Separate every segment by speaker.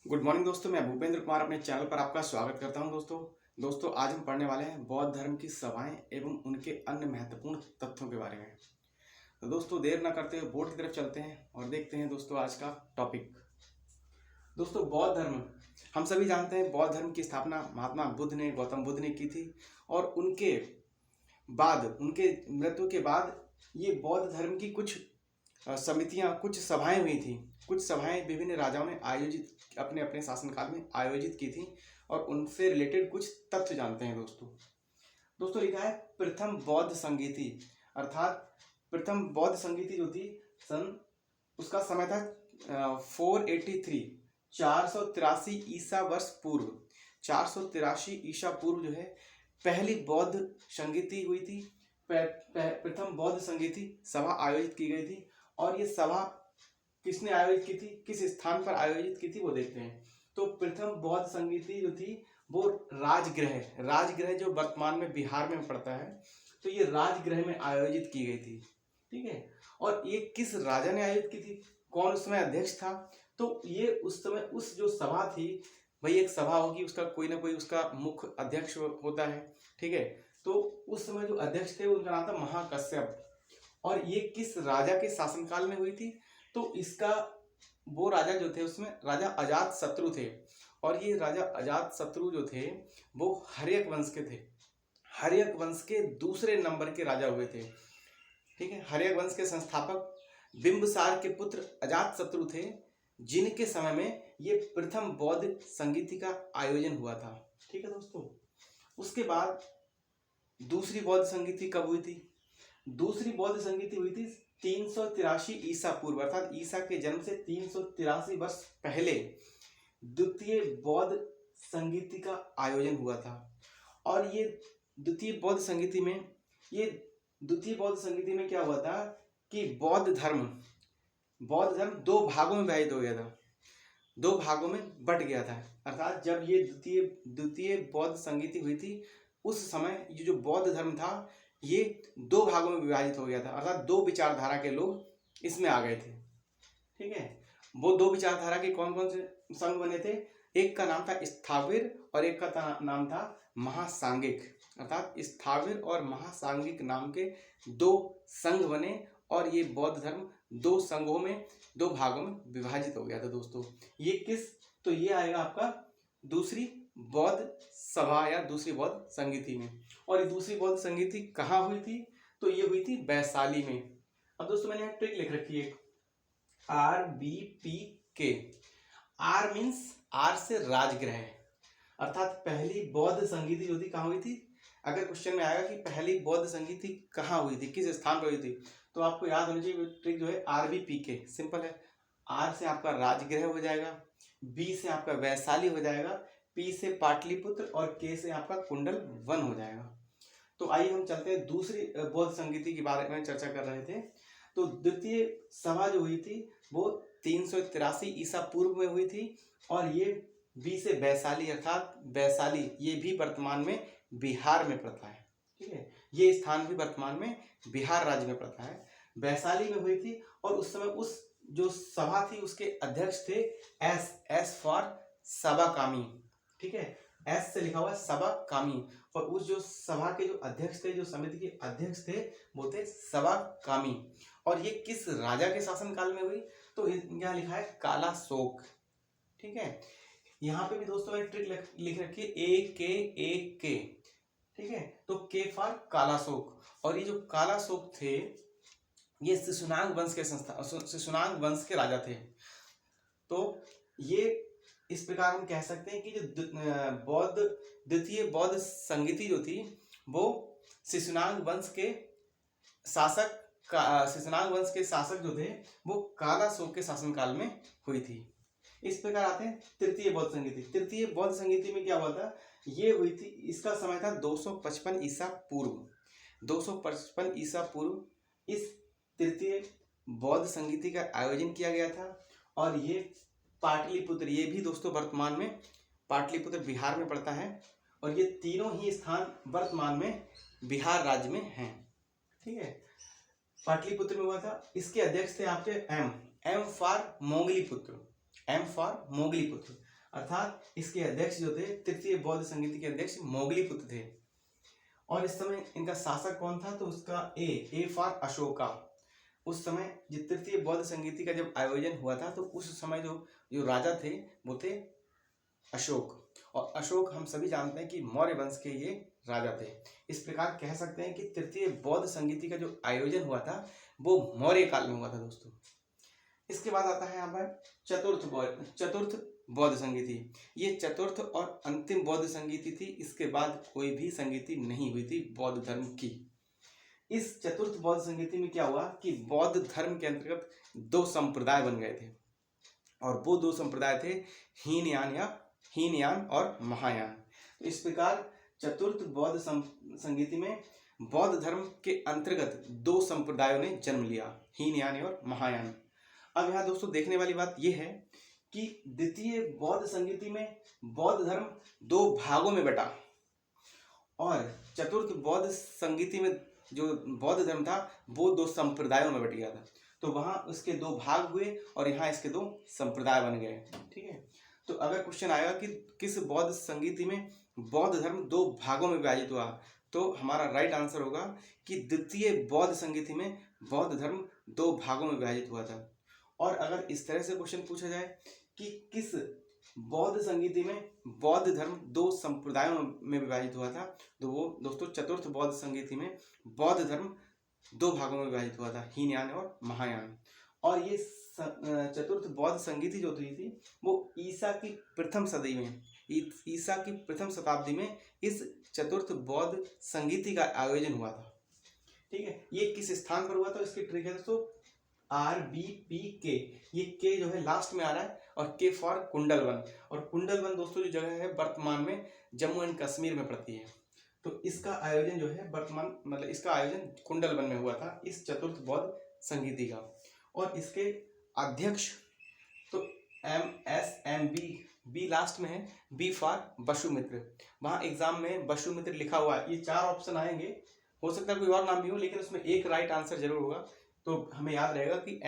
Speaker 1: Good morning दोस्तों, मैं भूपेंद्र कुमार अपने चैनल पर आपका स्वागत करता हूं। दोस्तों आज हम पढ़ने वाले हैं बौद्ध धर्म की सभाएं एवं उनके अन्य महत्वपूर्ण तथ्यों के बारे में। तो दोस्तों देर न करते हुए बोर्ड की तरफ चलते हैं और देखते हैं दोस्तों आज का टॉपिक। दोस्तों बौद्ध धर्म, हम सभी जानते हैं बौद्ध धर्म की स्थापना महात्मा बुद्ध ने, गौतम बुद्ध ने की थी। और उनके मृत्यु के बाद ये बौद्ध धर्म की कुछ समितियां, कुछ सभाएं हुई थी। कुछ सभाएं विभिन्न राजाओं ने आयोजित अपने अपने शासनकाल में आयोजित की थी और उनसे रिलेटेड कुछ तथ्य जानते हैं। दोस्तों लिखा है प्रथम बौद्ध संगीति, अर्थात प्रथम बौद्ध संगीति जो थी उसका समय था 483 483 ईसा वर्ष पूर्व। 483 ईसा पूर्व जो है पहली बौद्ध संगीति हुई थी। प्रथम बौद्ध संगीति सभा आयोजित की गई थी। और ये सभा किसने आयोजित की थी, किस स्थान पर आयोजित की थी, वो देखते हैं। तो प्रथम बौद्ध संगीति जो थी वो राजगृह जो वर्तमान में बिहार में पड़ता है, तो ये राजगृह में आयोजित की गई थी। ठीक है। और ये किस राजा ने आयोजित की थी, कौन उस समय अध्यक्ष था, तो ये उस समय उस जो सभा थी, भाई एक सभा होगी, उसका कोई ना कोई उसका मुख्य अध्यक्ष होता है। ठीक है। तो उस समय जो अध्यक्ष थे उनका नाम था महाकश्यप। और ये किस राजा के शासनकाल में हुई थी, तो इसका वो राजा जो थे उसमें राजा अजातशत्रु थे। और ये राजा अजातशत्रु जो थे वो हर्यक वंश के थे। हर्यक वंश के दूसरे नंबर के राजा हुए थे। ठीक है। हर्यक वंश के संस्थापक बिंबिसार के पुत्र अजातशत्रु थे, जिनके समय में ये प्रथम बौद्ध संगीति का आयोजन हुआ था। ठीक है दोस्तों। उसके बाद दूसरी बौद्ध संगीति कब हुई थी? दूसरी बौद्ध संगीति हुई थी 383 ईसा पूर्व, अर्थात ईसा के जन्म से 383 वर्ष पहले द्वितीय बौद्ध संगीति का आयोजन हुआ था। और ये द्वितीय बौद्ध संगीति में क्या हुआ था कि बौद्ध धर्म दो भागों में विभाजित हो गया था, दो भागों में बट गया था। अर्थात जब ये द्वितीय बौद्ध संगीति हुई थी उस समय ये जो बौद्ध धर्म था ये दो भागों में विभाजित हो गया था, अर्थात दो विचारधारा के लोग इसमें आ गए थे। ठीक है। वो दो विचारधारा के कौन कौन से संघ बने थे? एक का नाम था स्थाविर और एक का नाम था महासांगिक। अर्थात स्थाविर और महासांगिक नाम के दो संघ बने और ये बौद्ध धर्म दो संघों में, दो भागों में विभाजित हो गया था। दोस्तों ये तो ये आएगा आपका दूसरी बौद्ध सभा या दूसरी बौद्ध संगीति में। और ये दूसरी बौद्ध संगीति कहाँ हुई थी? तो ये हुई थी वैशाली में। अब दोस्तों मैंने यहाँ ट्रिक लिख रखी है, RBPK। आर मीन्स आर से राजगृह, अर्थात पहली बौद्ध संगीति जो थी कहाँ हुई थी? अगर क्वेश्चन में आएगा कि पहली बौद्ध संगीति कहाँ हुई थी, किस स्थान पर हुई थी, तो आपको याद होनी चाहिए ट्रिक जो है RBPK। सिंपल है। आर से आपका राजगृह हो जाएगा, बी से आपका वैशाली हो जाएगा, पी से पाटलिपुत्र और के से आपका कुंडल वन हो जाएगा। तो आइए हम चलते हैं दूसरी बौद्ध संगीति के बारे में चर्चा कर रहे थे। तो द्वितीय सभा जो हुई थी वो 383 ईसा पूर्व में हुई थी। और ये बी से वैशाली, अर्थात वैशाली ये भी वर्तमान में बिहार में पड़ता है। ठीक है। ये स्थान भी वर्तमान में बिहार राज्य में पड़ता है। वैशाली में हुई थी और उस समय उस जो सभा थी उसके अध्यक्ष थे एस फॉर सबाकामी। ठीक है। एस से लिखा हुआ है सबाकामी। और उस जो सभा के जो अध्यक्ष थे, जो समिति के अध्यक्ष थे, वो थे सबाकामी। और ये किस राजा के शासनकाल में हुई? तो यहाँ लिखा है कालाशोक। ठीक है। यहाँ पे भी दोस्तों मैंने ट्रिक लिख रखी है A K। ठीक है। तो के फॉर कालाशोक। और ये जो कालाशोक थे ये शिशुनाग वंश के राजा थे। तो ये इस प्रकार हम कह सकते हैं कि जो द्वितीय बौद्ध संगीति जो थी वो शिशुनाग वंश के शासक जो थे वो कालाशोक के शासनकाल में हुई थी। इस प्रकार आते हैं तृतीय बौद्ध संगीति। तृतीय बौद्ध संगीति में क्या हुआ था? ये हुई थी, इसका समय था 255 ईसा पूर्व। 255 ईसा पूर्व इस तृतीय बौद्ध संगीति का आयोजन किया गया था। और ये पाटलिपुत्र, ये भी दोस्तों वर्तमान में पाटलिपुत्र बिहार में पड़ता है। और ये तीनों ही स्थान वर्तमान में बिहार राज्य में हैं। ठीक है। पाटलिपुत्र में हुआ था। इसके अध्यक्ष थे आपके एम फॉर मोगलीपुत्र। अर्थात इसके अध्यक्ष जो थे तृतीय बौद्ध संगीति के अध्यक्ष मोगलीपुत्र थे। और इस समय इनका शासक कौन था, तो उसका ए फॉर अशोका। उस समय जो तृतीय बौद्ध संगीति का जब आयोजन हुआ था तो उस समय जो राजा थे वो थे अशोक। और अशोक हम सभी जानते हैं कि मौर्य वंश के ये राजा थे। इस प्रकार कह सकते हैं कि तृतीय बौद्ध संगीति का जो आयोजन हुआ था वो मौर्य काल में हुआ था दोस्तों। इसके बाद आता है यहाँ पर चतुर्थ बौद्ध संगीति। ये चतुर्थ और अंतिम बौद्ध संगीति थी। इसके बाद कोई भी संगीति नहीं हुई थी बौद्ध धर्म की। इस चतुर्थ बौद्ध संगीति में क्या हुआ कि बौद्ध धर्म के अंतर्गत दो संप्रदाय बन गए थे, और वो दो संप्रदाय थे हीनयान और महायान। तो इस प्रकार चतुर्थ बौद्ध संगीति में बौद्ध धर्म के अंतर्गत दो संप्रदायों ने जन्म लिया, हीनयान और महायान। अब यहाँ दोस्तों देखने वाली बात यह है कि द्वितीय बौद्ध संगीति में बौद्ध धर्म दो भागों में बटा, और चतुर्थ बौद्ध संगीति में जो बौद्ध धर्म था वो दो संप्रदायों में बट गया था। तो वहाँ उसके दो भाग हुए और यहाँ इसके दो संप्रदाय बन गए। ठीक है, तो अगर क्वेश्चन आएगा कि किस बौद्ध संगीति में बौद्ध धर्म दो भागों में विभाजित हुआ, तो हमारा राइट आंसर होगा कि द्वितीय बौद्ध संगीति में बौद्ध धर्म दो भागों में विभाजित हुआ था। और अगर इस तरह से क्वेश्चन पूछा जाए कि किस बौद्ध संगीति में बौद्ध धर्म दो संप्रदायों में विभाजित हुआ था, तो वो दोस्तों चतुर्थ बौद्ध संगीति में बौद्ध धर्म दो भागों में विभाजित हुआ था, हीनयान और महायान। और ये चतुर्थ बौद्ध संगीति जो थी वो ईसा की प्रथम सदी में, ईसा की प्रथम शताब्दी में इस चतुर्थ बौद्ध संगीति का आयोजन हुआ था। ठीक है, ये किस स्थान पर हुआ था, इसकी ट्रिक है दोस्तों RBPK। ये के जो है लास्ट में आ रहा है और के फॉर कुंडलवन। और कुंडलवन दोस्तों जो जगह है वर्तमान में जम्मू एंड कश्मीर में पड़ती है। तो इसका आयोजन जो है वर्तमान मतलब इसका आयोजन कुंडलवन में हुआ था इस चतुर्थ बौद्ध संगीति का। और इसके अध्यक्ष तो MSMB, बी लास्ट में है, बी फॉर बसुमित्र। वहाँ एग्जाम में बसुमित्र लिखा हुआ है। ये चार ऑप्शन आएंगे, हो सकता है कोई और नाम भी हो, लेकिन उसमें एक राइट आंसर जरूर होगा। तो हमें याद रहेगा कि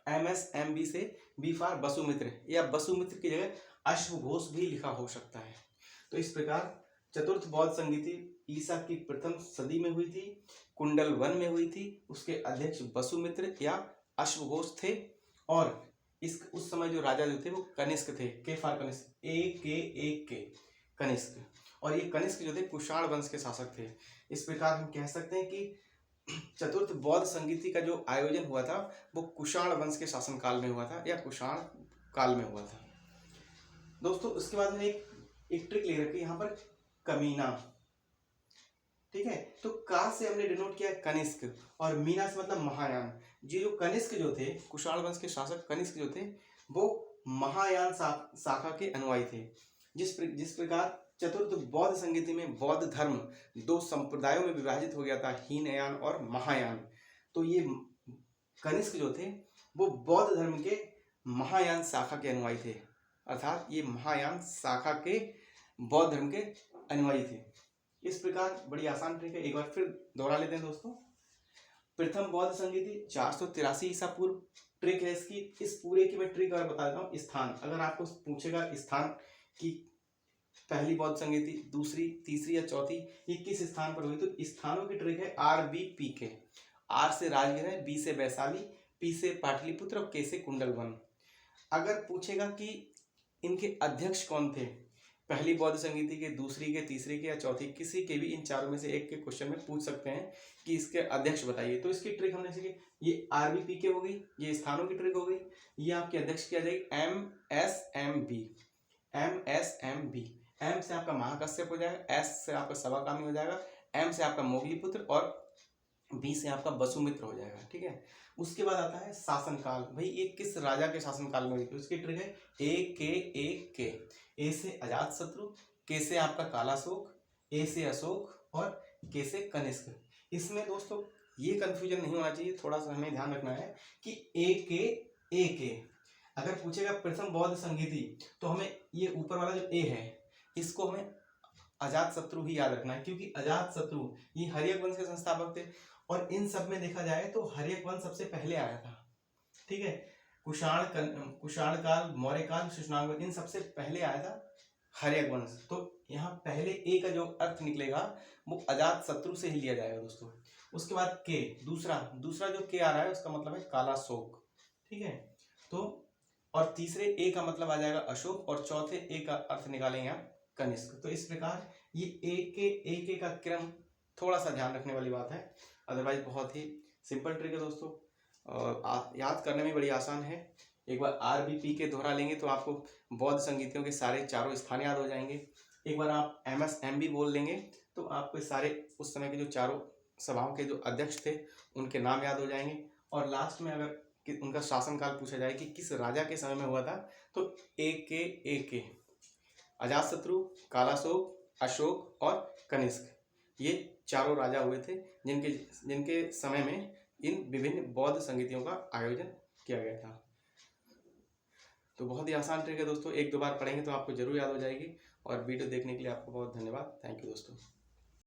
Speaker 1: MSMB से बी फॉर बसुमित्र, या बसुमित्र की जगह अश्वघोष भी लिखा हो सकता है। तो इस प्रकार चतुर्थ बौद्ध संगीति ईसा की प्रथम सदी में हुई थी, कुंडलवन में हुई थी, उसके अध्यक्ष बसुमित्र या अश्वघोष थे। और उस समय जो राजा जो थे वो कनिष्क थे, के फॉर कनिष्क, के कनिष्क। और ये कनिष्क जो थे कुषाण वंश के शासक थे। इस प्रकार हम कह सकते हैं कि चतुर्थ बौद्ध संगीति का जो आयोजन हुआ था वो कुषाण वंश के शासनकाल में हुआ था या कुषाण काल में हुआ था दोस्तों। उसके बाद में एक ट्रिक ले रखी है यहाँ पर, कमीना। ठीक है, तो का से हमने डिनोट किया कनिष्क और मीना से मतलब महायान। जो कनिष्क जो थे, कुषाण वंश के शासक कनिष्क जो थे वो महायान शाखा के अनुयायी थे। जिस प्रकार चतुर्थ बौद्ध संगीति में बौद्ध धर्म दो संप्रदायों में विभाजित हो गया था, हीनयान और महायान। तो ये कनिष्क जो थे वो बौद्ध धर्म के महायान शाखा के अनुयायी थे, अर्थात ये महायान शाखा के बौद्ध धर्म के अनुयायी थे। इस प्रकार बड़ी आसान ट्रिक है, एक बार फिर दोहरा लेते हैं दोस्तों। प्रथम बौद्ध संगीति 483 ईसा पूर्व। ट्रिक है इसकी, इस पूरे की मैं ट्रिक और बता देता हूँ। स्थान, अगर आपको पूछेगा स्थान की पहली बौद्ध संगीति, दूसरी, तीसरी या चौथी ये किस स्थान पर हुई, तो स्थानों की ट्रिक है RBPK। R से राजगीर है, B से वैशाली, P से पाटलिपुत्र और K से कुंडलवन। अगर पूछेगा कि इनके अध्यक्ष कौन थे, पहली बौद्ध संगीति के, दूसरी के, तीसरी के या चौथी, किसी के भी इन चारों में से एक के क्वेश्चन में पूछ सकते हैं कि इसके अध्यक्ष बताइए। तो इसकी ट्रिक हमने सीखी, ये RBPK हो गई, ये स्थानों की ट्रिक हो गई, ये आपके अध्यक्ष की आ जाएगी MSMB। M से आपका महाकश्यप हो जाएगा, S से आपका सवाकामी हो जाएगा, M से आपका मोगलीपुत्र और B से आपका बसुमित्र हो जाएगा। ठीक है, उसके बाद आता है शासनकाल। भाई ये किस राजा के शासनकाल में हुई थी, उसकी ट्रिक है A A से अजातशत्रु, K से आपका कालाशोक, A से अशोक और K से कनिष्क। इसमें दोस्तों ये कंफ्यूजन नहीं होना चाहिए, थोड़ा सा हमें ध्यान रखना है कि A अगर पूछेगा प्रथम बौद्ध संगीति तो हमें ये ऊपर वाला जो A है इसको हमें अजातशत्रु ही याद रखना है, क्योंकि अजातशत्रु ये हर्यक वंश के संस्थापक थे और इन सब में देखा जाए तो हर्यक वंश सबसे पहले आया था। ठीक है, कुषाण काल, मौर्य काल, शुष्णांग, इन सबसे पहले आया था हर्यक वंश। तो यहाँ पहले ए का जो अर्थ निकलेगा वो अजात शत्रु से ही लिया जाएगा दोस्तों। उसके बाद के, दूसरा जो के आ रहा है उसका मतलब है काला शोक, ठीक है। तो और तीसरे ए का मतलब आ जाएगा अशोक, और चौथे ए का अर्थ निकालेंगे आप कनिष्क। तो इस प्रकार ये ए के का क्रम थोड़ा सा ध्यान रखने वाली बात है, अदरवाइज बहुत ही सिंपल ट्रिक है दोस्तों, और याद करने में बड़ी आसान है। एक बार आर बी पी के दोहरा लेंगे तो आपको बौद्ध संगीतियों के सारे चारों स्थान याद हो जाएंगे। एक बार आप एम एस एम बी बोल लेंगे तो आपको सारे उस समय के जो चारों सभाओं के जो अध्यक्ष थे उनके नाम याद हो जाएंगे। और लास्ट में अगर उनका शासनकाल पूछा जाए कि किस राजा के समय में हुआ था, तो ए के अजातशत्रु, कालाशोक, अशोक और कनिष्क, ये चारों राजा हुए थे जिनके समय में इन विभिन्न बौद्ध संगीतियों का आयोजन किया गया था। तो बहुत ही आसान ट्रिक है दोस्तों, एक दो बार पढ़ेंगे तो आपको जरूर याद हो जाएगी। और वीडियो देखने के लिए आपको बहुत धन्यवाद। थैंक यू दोस्तों।